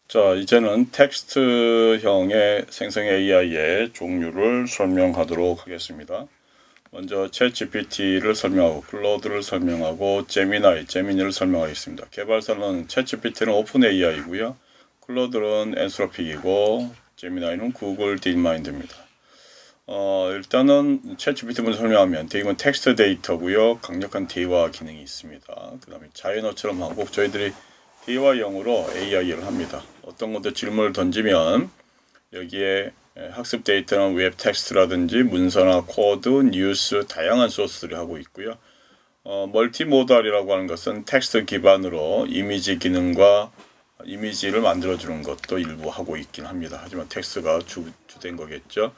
자, 이제는 텍스트형의 생성 AI의 종류를 설명하도록 하겠습니다. 먼저 챗GPT를 설명하고 클로드를 설명하고 제미니를 설명하겠습니다. 개발사는 챗GPT는 오픈 AI이고요. 클로드는 엔트로픽이고 제미나이는 구글 딥마인드입니다. 일단은 챗GPT 먼저 설명하면 이건 텍스트 데이터고요. 강력한 대화 기능이 있습니다. 그 다음에 자연어처럼 하고 저희들이 대화형으로 AI를 합니다. 어떤 것도 질문을 던지면 여기에 학습 데이터는 웹 텍스트라든지 문서나 코드, 뉴스 다양한 소스들이 하고 있고요. 멀티모달이라고 하는 것은 텍스트 기반으로 이미지 기능과 이미지를 만들어주는 것도 일부 하고 있긴 합니다. 하지만 텍스트가 주된 거겠죠.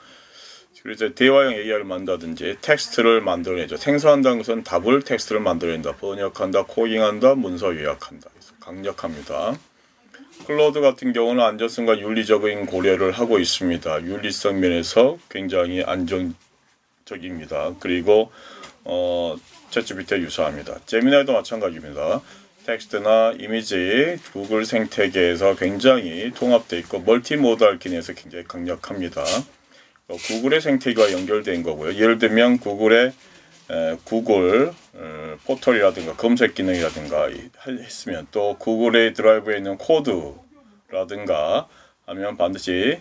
그래서 대화형 AI를 만든다든지 텍스트를 만들어내죠. 생성한다는 것은 답을 텍스트를 만들어낸다. 번역한다, 코딩한다, 문서 요약한다. 그래서 강력합니다. 클로드 같은 경우는 안전성과 윤리적인 고려를 하고 있습니다. 윤리성 면에서 굉장히 안정적입니다. 그리고 챗GPT에 유사합니다. 제미나이도 마찬가지입니다. 텍스트나 이미지, 구글 생태계에서 굉장히 통합되어 있고 멀티모달 기능에서 굉장히 강력합니다. 구글의 생태계와 연결된 거고요. 예를 들면 구글 포털이라든가 검색 기능이라든가 했으면 또 구글의 드라이브에 있는 코드라든가 하면 반드시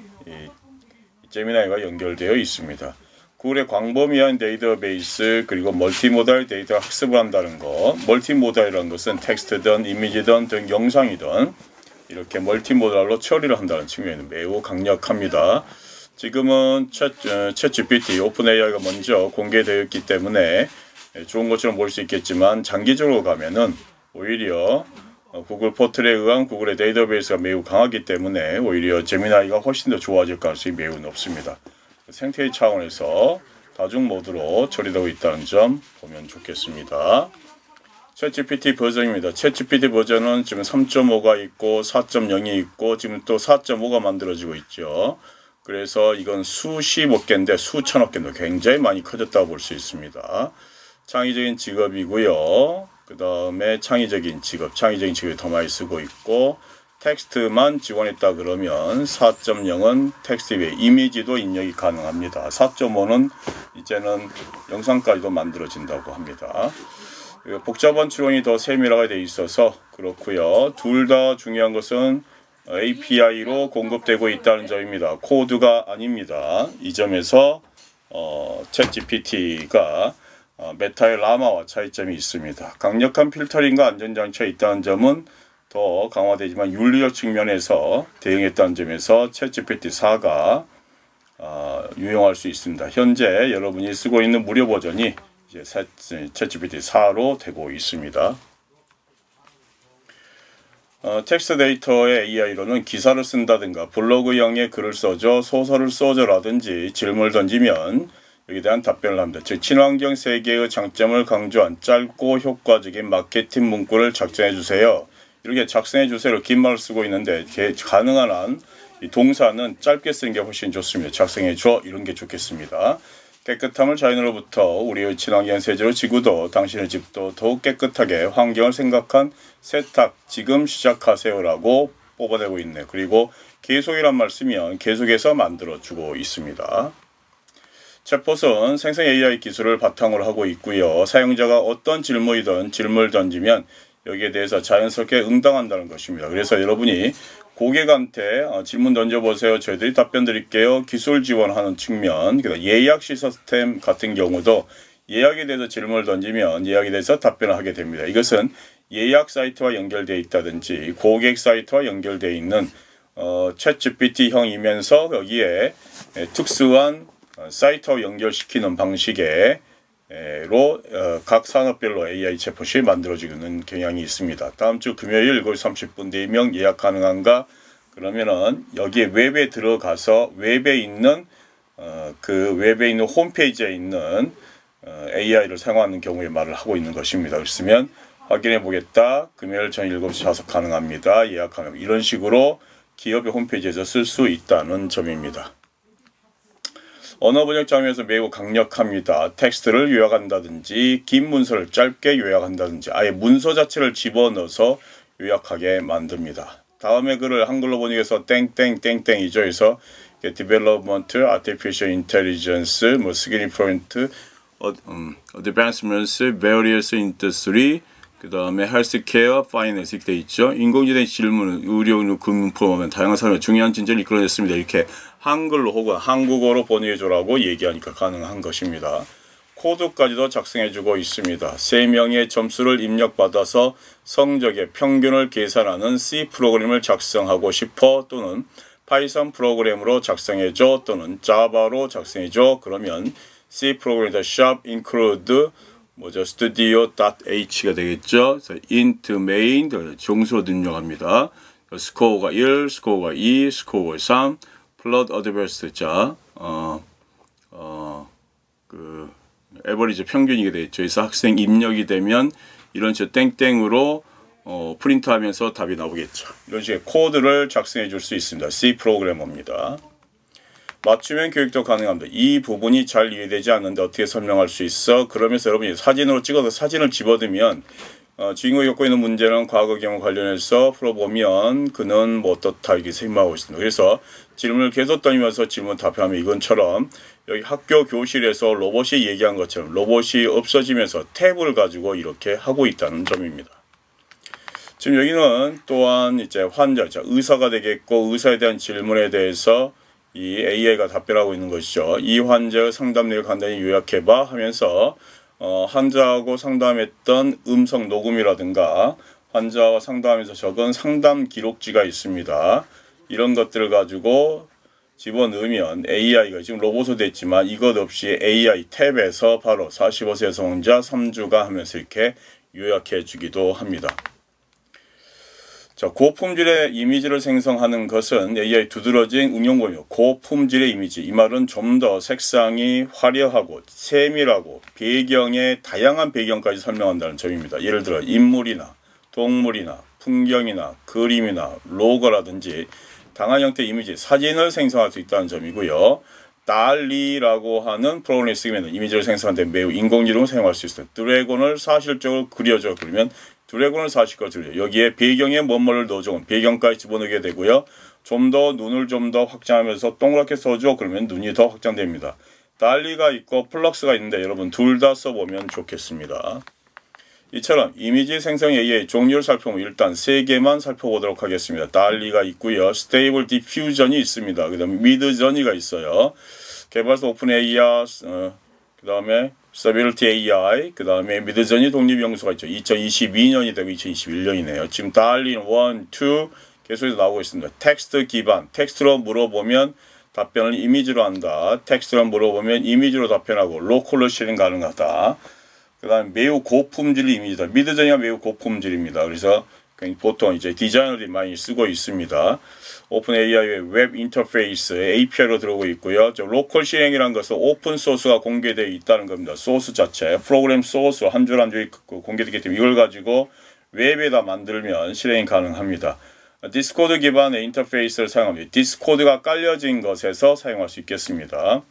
제미나이와 연결되어 있습니다. 구글의 광범위한 데이터베이스 그리고 멀티모달 데이터 학습을 한다는 거. 멀티모달이라는 것은 텍스트든 이미지든 등 영상이든 이렇게 멀티모달로 처리를 한다는 측면에는 매우 강력합니다. 지금은 챗GPT, 오픈 AI가 먼저 공개되어 있기 때문에 좋은 것처럼 보일 수 있겠지만 장기적으로 가면은 오히려 구글 포털에 의한 구글의 데이터베이스가 매우 강하기 때문에 오히려 제미나이가 훨씬 더 좋아질 가능성이 매우 높습니다. 생태계 차원에서 다중 모드로 처리되고 있다는 점 보면 좋겠습니다. 챗GPT 버전입니다. 챗GPT 버전은 지금 3.5가 있고 4.0이 있고 지금 또 4.5가 만들어지고 있죠. 그래서 이건 수십억 개인데 수천억 개인데 굉장히 많이 커졌다고 볼 수 있습니다. 창의적인 직업이고요. 그 다음에 창의적인 직업이 더 많이 쓰고 있고 텍스트만 지원했다 그러면 4.0은 텍스트 외에 이미지도 입력이 가능합니다. 4.5는 이제는 영상까지도 만들어진다고 합니다. 복잡한 추론이 더 세밀하게 되어 있어서 그렇고요. 둘 다 중요한 것은 API로 공급되고 있다는 점입니다. 코드가 아닙니다. 이 점에서 챗GPT가 메타의 라마와 차이점이 있습니다. 강력한 필터링과 안전장치가 있다는 점은 더 강화되지만 윤리적 측면에서 대응했다는 점에서 챗GPT4가 유용할 수 있습니다. 현재 여러분이 쓰고 있는 무료 버전이 이제 챗GPT4로 되고 있습니다. 텍스트 데이터의 AI로는 기사를 쓴다든가 블로그형의 글을 써줘 소설을 써줘라든지 질문을 던지면 여기에 대한 답변을 합니다. 즉 친환경 세계의 장점을 강조한 짧고 효과적인 마케팅 문구를 작성해 주세요. 이렇게 작성해 주세요로 긴 말을 쓰고 있는데 가능한 한 이 동사는 짧게 쓰는 게 훨씬 좋습니다. 작성해 줘 이런 게 좋겠습니다. 깨끗함을 자연으로부터 우리의 친환경 세제로 지구도 당신의 집도 더욱 깨끗하게 환경을 생각한 세탁 지금 시작하세요라고 뽑아내고 있네요. 그리고 계속이란 말 쓰면 계속해서 만들어주고 있습니다. 챗봇은 생성 AI 기술을 바탕으로 하고 있고요. 사용자가 어떤 질문이든 질문을 던지면 여기에 대해서 자연스럽게 응당한다는 것입니다. 그래서 여러분이 고객한테 질문 던져보세요. 저희들이 답변 드릴게요. 기술 지원하는 측면, 예약 시스템 같은 경우도 예약에 대해서 질문을 던지면 예약에 대해서 답변을 하게 됩니다. 이것은 예약 사이트와 연결되어 있다든지 고객 사이트와 연결되어 있는 챗GPT형이면서 여기에 특수한 사이트와 연결시키는 방식의 각 산업별로 AI 챗봇이 만들어지는 경향이 있습니다. 다음 주 금요일 7시 30분 4명 예약 가능한가? 그러면은 여기에 웹에 들어가서 웹에 있는 홈페이지에 있는 AI를 사용하는 경우에 말을 하고 있는 것입니다. 그렇으면 확인해 보겠다. 금요일 저녁 7시 좌석 가능합니다. 예약하면 이런 식으로 기업의 홈페이지에서 쓸 수 있다는 점입니다. 언어 번역 장면에서 매우 강력합니다. 텍스트를 요약한다든지 긴 문서를 짧게 요약한다든지 아예 문서 자체를 집어넣어서 요약하게 만듭니다. 다음에 글을 한글로 번역해서 땡땡땡땡이죠. 그래서 development, artificial intelligence, 뭐 significant advancements, various industry, 그 다음에 healthcare, finance 이렇게 돼 있죠. 인공지능 질문, 의료, 금융 포함한 다양한 산업의 중요한 진전을 이끌어냈습니다. 이렇게 한글로 혹은 한국어로 번역해줘라고 얘기하니까 가능한 것입니다. 코드까지도 작성해주고 있습니다. 3명의 점수를 입력받아서 성적의 평균을 계산하는 C 프로그램을 작성하고 싶어 또는 파이썬 프로그램으로 작성해줘 또는 자바로 작성해줘. 그러면 C 프로그램에다 shop include 뭐죠? studio.h가 되겠죠. 그래서 int main 종수로 입력합니다. 스코어가 1, 스코어가 2, 스코어가 3, 플롯 어드베스트 자 에버리지 평균이게 되겠죠. 그래서 학생 입력이 되면 이런 식으로 땡땡으로 프린트하면서 답이 나오겠죠. 이런 식의 코드를 작성해 줄 수 있습니다. C 프로그래머입니다. 맞춤형 교육도 가능합니다. 이 부분이 잘 이해되지 않는데 어떻게 설명할 수 있어? 그러면서 여러분이 사진으로 찍어서 사진을 집어넣으면 주인공이 겪고 있는 문제는 과거 경험 관련해서 풀어보면 그는 뭐 어떻다 이렇게 생각하고 있습니다. 그래서 질문을 계속 던지면서 질문 답하면 이건처럼 여기 학교 교실에서 로봇이 얘기한 것처럼 로봇이 없어지면서 탭을 가지고 이렇게 하고 있다는 점입니다. 지금 여기는 또한 이제 환자, 의사가 되겠고 의사에 대한 질문에 대해서 이 AI가 답변하고 있는 것이죠. 이 환자의 상담 내역을 간단히 요약해봐 하면서 환자하고 상담했던 음성 녹음이라든가 환자와 상담하면서 적은 상담 기록지가 있습니다. 이런 것들을 가지고 집어넣으면 AI가 지금 로봇으로 됐지만 이것 없이 AI 탭에서 바로 45세 성자 3주가 하면서 이렇게 요약해 주기도 합니다. 자, 고품질의 이미지를 생성하는 것은 AI 두드러진 응용법이요. 고품질의 이미지. 이 말은 좀 더 색상이 화려하고 세밀하고 배경의 다양한 배경까지 설명한다는 점입니다. 예를 들어 인물이나 동물이나 풍경이나 그림이나 로고라든지 다양한 형태의 이미지, 사진을 생성할 수 있다는 점이고요. 달리라고 하는 프로그램을 쓰면 이미지를 생성하는 데 매우 인공지능을 사용할 수 있어요. 드래곤을 사실적으로 그려줘. 그러면 드래곤을 사실적으로 그려. 여기에 배경에 뭐뭐를 넣어줘. 배경까지 집어넣게 되고요. 좀 더 눈을 좀 더 확장하면서 동그랗게 써줘. 그러면 눈이 더 확장됩니다. 달리가 있고 플럭스가 있는데 여러분 둘 다 써보면 좋겠습니다. 이처럼 이미지 생성 AI 종류를 살펴보면 일단 3개만 살펴보도록 하겠습니다. 달리가 있고요. 스테이블 디퓨전이 있습니다. 그 다음에 미드저니가 있어요. 개발사 오픈 AI, 그 다음에 스테빌리티 AI, 그 다음에 미드저니 독립연구소가 있죠. 2022년이 되고 2021년이네요. 지금 달리는 1, 2 계속해서 나오고 있습니다. 텍스트 기반, 텍스트로 물어보면 답변을 이미지로 한다. 텍스트로 물어보면 이미지로 답변하고 로컬로 실행 가능하다. 그 다음에 매우 고품질 이미지다. 미드저니가 매우 고품질입니다. 그래서 보통 이제 디자이너들이 많이 쓰고 있습니다. 오픈 AI의 웹 인터페이스 API로 들어오고 있고요. 로컬 실행이라는 것은 오픈 소스가 공개되어 있다는 겁니다. 소스 자체, 프로그램 소스 한 줄 한 줄 공개되기 때문에 이걸 가지고 웹에다 만들면 실행이 가능합니다. 디스코드 기반의 인터페이스를 사용합니다. 디스코드가 깔려진 것에서 사용할 수 있겠습니다.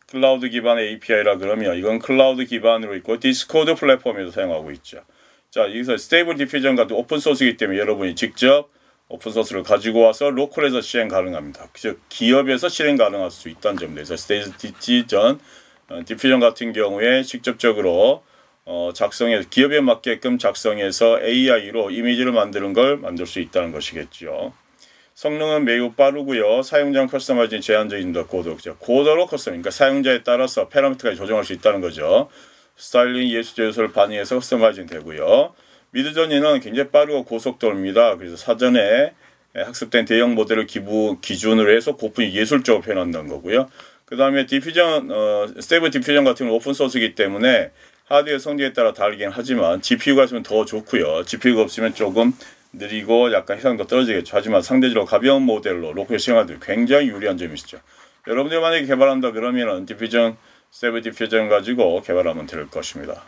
클라우드 기반의 API라 그러면 이건 클라우드 기반으로 있고 디스코드 플랫폼에도 사용하고 있죠. 자, 여기서 스테이블 디퓨전 같은 오픈소스이기 때문에 여러분이 직접 오픈소스를 가지고 와서 로컬에서 실행 가능합니다. 즉 기업에서 실행 가능할 수 있다는 점입니다. 그래서 스테이블 디퓨전 같은 경우에 직접적으로 작성해서 기업에 맞게끔 작성해서 AI로 이미지를 만드는 걸 만들 수 있다는 것이겠죠. 성능은 매우 빠르고요. 사용자 커스터마이징 제한적입니다. 고도로 커스텀, 그러니까 사용자에 따라서 파라미터까지 조정할 수 있다는 거죠. 스타일링 예술 요소를 반영해서 커스터마이징 되고요. 미드저니는 굉장히 빠르고 고속도로입니다. 그래서 사전에 학습된 대형 모델을 기준으로 해서 고품이 예술적으로 표현한다는 거고요. 그 다음에 스테이블 디퓨전 같은 경우는 오픈소스이기 때문에 하드웨어 성질에 따라 다르긴 하지만 GPU가 있으면 더 좋고요. GPU가 없으면 조금 느리고 약간 해상도 떨어지겠죠. 하지만 상대적으로 가벼운 모델로 로컬 시행하기 굉장히 유리한 점이 있죠. 여러분들이 만약에 개발한다 그러면은 스테이블 디퓨전 가지고 개발하면 될 것입니다.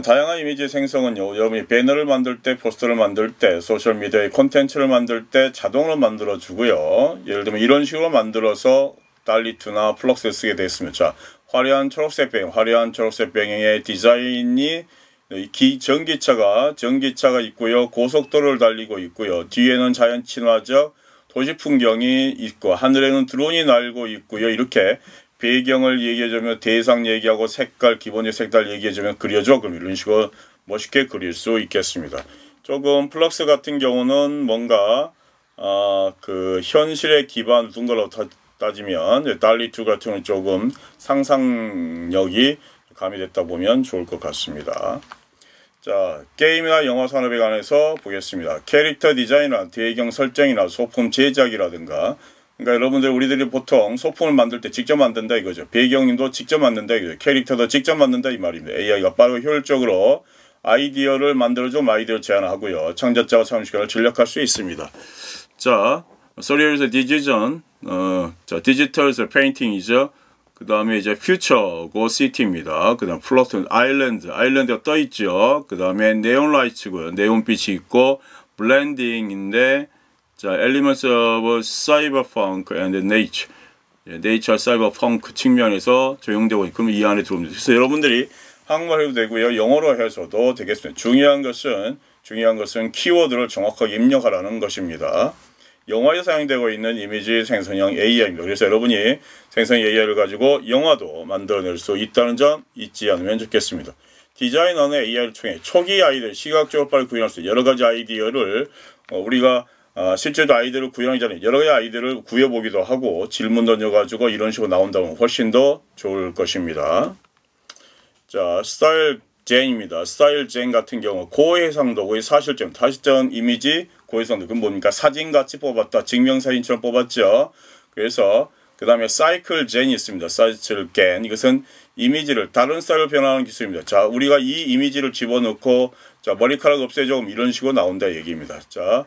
다양한 이미지 생성은요, 여러분이 배너를 만들 때, 포스터를 만들 때, 소셜미디어의 콘텐츠를 만들 때 자동으로 만들어 주고요. 예를 들면 이런 식으로 만들어서 달리2나 플럭스를 쓰게 됐습니다. 자, 화려한 초록색 배경의 디자인이 전기차가 있고요. 고속도로를 달리고 있고요. 뒤에는 자연 친화적 도시 풍경이 있고 하늘에는 드론이 날고 있고요. 이렇게 배경을 얘기해주면 대상 얘기하고 색깔, 기본적 색깔 얘기해주면 그려줘. 그럼 이런 식으로 멋있게 그릴 수 있겠습니다. 조금 플럭스 같은 경우는 뭔가 그 현실에 기반 둔 걸로 따지면 달리2 같은 경우는 조금 상상력이 가미됐다 보면 좋을 것 같습니다. 자, 게임이나 영화 산업에 관해서 보겠습니다. 캐릭터 디자인이나 배경 설정이나 소품 제작이라든가, 그러니까 여러분들 우리들이 보통 소품을 만들 때 직접 만든다 이거죠. 배경도 직접 만든다 이거죠. 캐릭터도 직접 만든다 이 말입니다. AI가 빠르고 효율적으로 아이디어를 만들어주면 아이디어를 제안하고요. 창작자와 참여시간을 전략할 수 있습니다. 자, 소리에서 디지전, 디지털에서 페인팅이죠. 그 다음에 이제 퓨처고 시티입니다. 그 다음 플로트 아일랜드가 떠있죠. 그 다음에 네온라이트고요. 네온빛이 있고 블렌딩인데 자 엘리먼트 오브 사이버펑크 앤드 네이처 사이버펑크 측면에서 적용되고 있고 그럼 이 안에 들어옵니다. 그래서 여러분들이 한국말 해도 되고요. 영어로 해서도 되겠습니다. 중요한 것은 키워드를 정확하게 입력하라는 것입니다. 영화에 사용되고 있는 이미지 생성형 AI입니다. 그래서 여러분이 생성 AI를 가지고 영화도 만들어낼 수 있다는 점 잊지 않으면 좋겠습니다. 디자이너는 AI를 통해 초기 아이디어, 시각적으로 빨리 구현할 수 있는 여러 가지 아이디어를 우리가 실제로 아이디어를 구현하기 전에 여러 가지 아이디어를 구해보기도 하고 질문 던져가지고 이런 식으로 나온다면 훨씬 더 좋을 것입니다. 자, 스타일 젠입니다. 스타일 젠 같은 경우 고해상도, 사실점 이미지 고해상도 그건 뭡니까? 사진같이 뽑았다. 증명사진처럼 뽑았죠. 그래서 그 다음에 사이클 젠이 있습니다. 사이클 젠 이것은 이미지를 다른 스타일로 변화하는 기술입니다. 자, 우리가 이 이미지를 집어넣고 자 머리카락 없애줘 이런 식으로 나온다 얘기입니다. 자,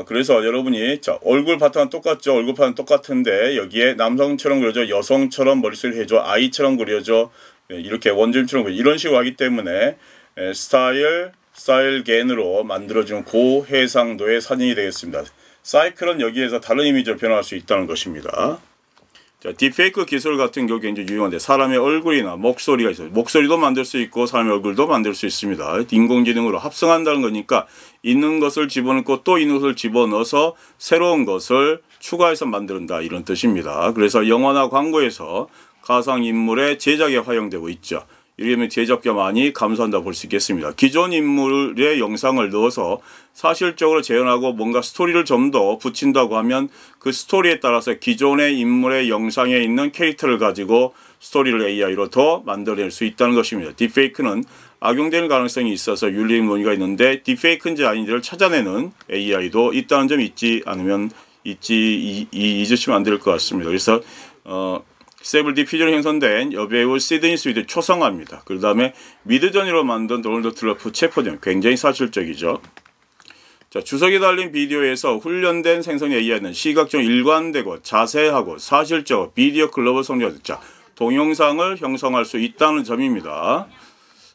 그래서 여러분이 자 얼굴 바탕은 똑같죠. 얼굴 바탕은 똑같은데 여기에 남성처럼 그려줘, 여성처럼 머릿속을 해줘, 아이처럼 그려줘. 이렇게 원점처럼 이런 식으로 하기 때문에 스타일 겐으로 만들어진 고해상도의 사진이 되겠습니다. 사이클은 여기에서 다른 이미지로 변화할 수 있다는 것입니다. 자, 딥페이크 기술 같은 경우 굉장히 유용한데 사람의 얼굴이나 목소리가 있어요. 목소리도 만들 수 있고 사람의 얼굴도 만들 수 있습니다. 인공지능으로 합성한다는 거니까 있는 것을 집어넣고 또 있는 것을 집어넣어서 새로운 것을 추가해서 만든다 이런 뜻입니다. 그래서 영화나 광고에서 가상인물의 제작에 활용되고 있죠. 이러면 제작비가 많이 감소한다 볼 수 있겠습니다. 기존 인물의 영상을 넣어서 사실적으로 재현하고 뭔가 스토리를 좀 더 붙인다고 하면 그 스토리에 따라서 기존의 인물의 영상에 있는 캐릭터를 가지고 스토리를 AI로 더 만들어낼 수 있다는 것입니다. 딥페이크는 악용될 가능성이 있어서 윤리적 논의가 있는데 딥페이크인지 아닌지를 찾아내는 AI도 있다는 점 잊으시면 안 될 것 같습니다. 그래서 스테이블 디퓨저로 형성된 여배우 시드니 스윗의 초성화입니다. 그 다음에 미드저니로 만든 도널드 트럼프 체포전 굉장히 사실적이죠. 자, 주석에 달린 비디오에서 훈련된 생성 AI는 시각적으로 일관되고 자세하고 사실적 비디오 클럽을 성립하자 동영상을 형성할 수 있다는 점입니다.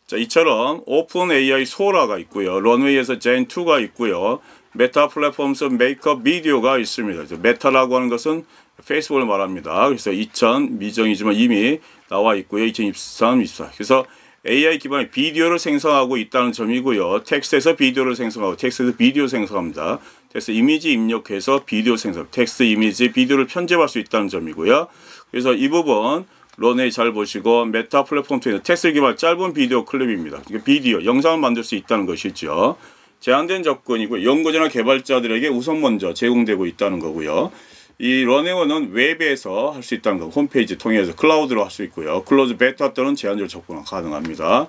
자, 이처럼 오픈 AI 소라가 있고요. 런웨이에서 젠2가 있고요. 메타 플랫폼스 메이크업 비디오가 있습니다. 메타라고 하는 것은 페이스북을 말합니다. 그래서 2000 미정이지만 이미 나와 있고요. 2023, 24. 그래서 AI 기반의 비디오를 생성하고 있다는 점이고요. 텍스트에서 비디오를 생성하고 텍스트에서 비디오 생성합니다. 텍스트 이미지 입력해서 비디오 생성, 텍스트 이미지 비디오를 편집할 수 있다는 점이고요. 그래서 이 부분 런웨이 잘 보시고 메타 플랫폼 통해서 텍스트 기반 짧은 비디오 클립입니다. 비디오, 영상을 만들 수 있다는 것이죠. 제한된 접근이고 연구자나 개발자들에게 우선 먼저 제공되고 있다는 거고요. 이 런웨이는 웹에서 할 수 있다는 거 홈페이지 통해서 클라우드로 할 수 있고요. 클로즈 베타 또는 제한적으로 접근 가능합니다.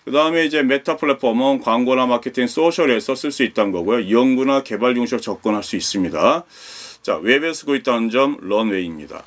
그 다음에 이제 메타 플랫폼은 광고나 마케팅, 소셜에서 쓸 수 있다는 거고요. 연구나 개발 중심으로 접근할 수 있습니다. 자, 웹에 쓰고 있다는 점 런웨이입니다.